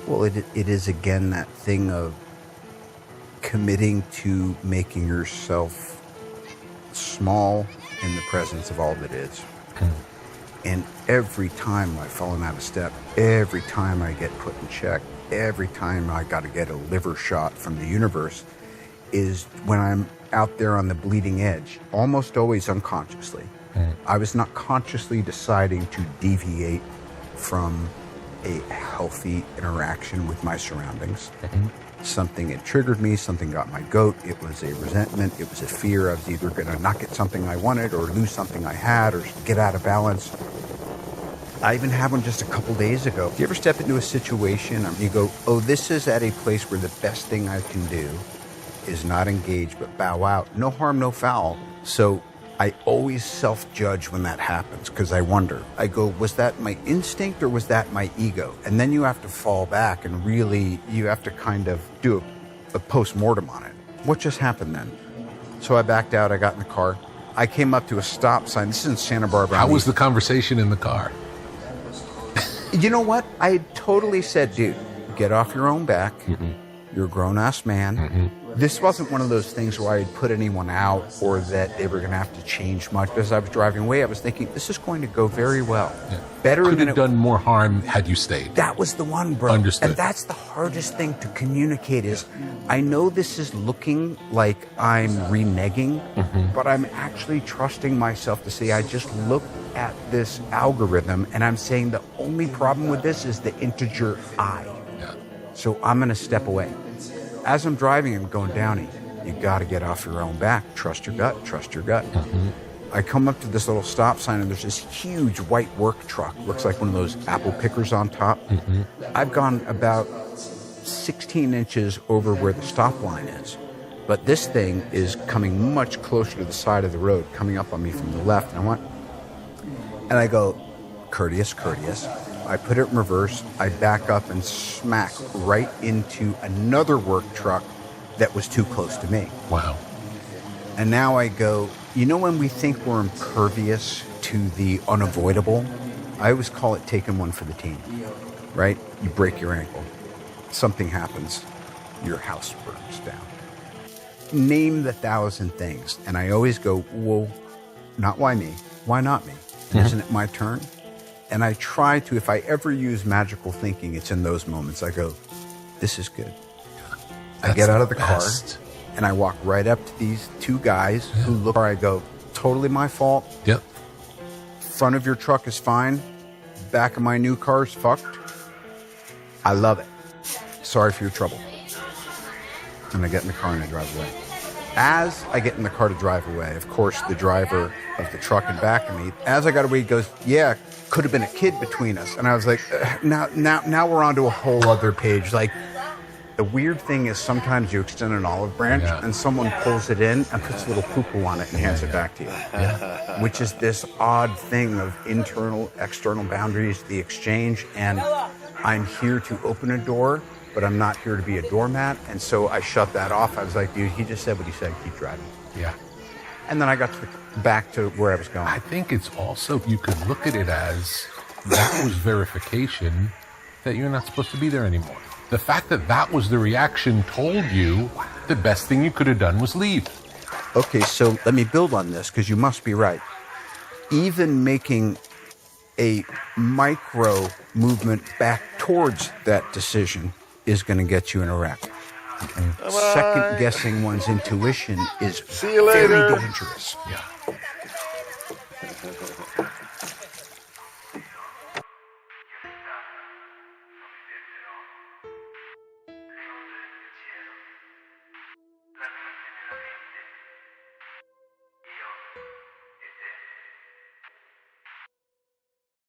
Well, it is again that thing of committing to making yourself small in the presence of all that is. And every time I've fallen out of step, every time I get put in check, every time I got to get a liver shot from the universe is when I'm out there on the bleeding edge, almost always unconsciously. I was not consciously deciding to deviate from a healthy interaction with my surroundings. Something had triggered me, something got my goat. It was a resentment, it was a fear. I was either going to not get something I wanted or lose something I had or get out of balance. I even had one just a couple days ago. Do you ever step into a situation and you go, oh, this is at a place where the best thing I can do is not engage but bow out. No harm, no foul. So I always self-judge when that happens because I wonder. I go, was that my instinct or was that my ego? And then you have to fall back and really, you have to kind of do a post-mortem on it. What just happened then? So I backed out, I got in the car. I came up to a stop sign. This is in Santa Barbara. How was the conversation in the car? You know what? I had totally said, dude, get off your own back. You're a grown-ass man. This wasn't one of those things where I had put anyone out or that they were going to have to change much. As I was driving away, I was thinking, this is going to go very well. Better Could than have done more harm had you stayed. That was the one, bro. Understood. And that's the hardest thing to communicate is, I know this is looking like I'm reneging, but I'm actually trusting myself to say, I just looked at this algorithm and I'm saying the only problem with this is the integer I. So I'm going to step away. As I'm driving, I'm going, Downey, you got to get off your own back. Trust your gut. Trust your gut. I come up to this little stop sign, and there's this huge white work truck. Looks like one of those apple pickers on top. I've gone about 16 inches over where the stop line is. But this thing is coming much closer to the side of the road, coming up on me from the left. And I go, courteous, courteous. I put it in reverse, I back up and smack right into another work truck that was too close to me. Wow. And now I go, you know when we think we're impervious to the unavoidable? I always call it taking one for the team, right? You break your ankle, something happens, your house burns down. Name the 1,000 things. And I always go, well, not why me? Why not me? Isn't it my turn? And I try to, if I ever use magical thinking, it's in those moments. I go, this is good. I get out of the car and I walk right up to these two guys who look, I go, totally my fault. Front of your truck is fine. Back of my new car is fucked. I love it. Sorry for your trouble. And I get in the car and I drive away. As I get in the car to drive away, of course, the driver of the truck in back of me, as I got away, he goes, yeah, could have been a kid between us. And I was like, now we're on to a whole other page. Like, the weird thing is sometimes you extend an olive branch and someone pulls it in and puts a little poo-poo on it and hands it back to you. Which is this odd thing of internal, external boundaries, the exchange. And I'm here to open a door, but I'm not here to be a doormat. And so I shut that off. I was like, dude, he just said what he said. Keep driving. And then I got back to where I was going. I think it's also, you could look at it as that was verification that you're not supposed to be there anymore. The fact that that was the reaction told you the best thing you could have done was leave. Okay, so let me build on this because you must be right. Even making a micro movement back towards that decision is going to get you in a wreck. Second guessing one's intuition is very dangerous.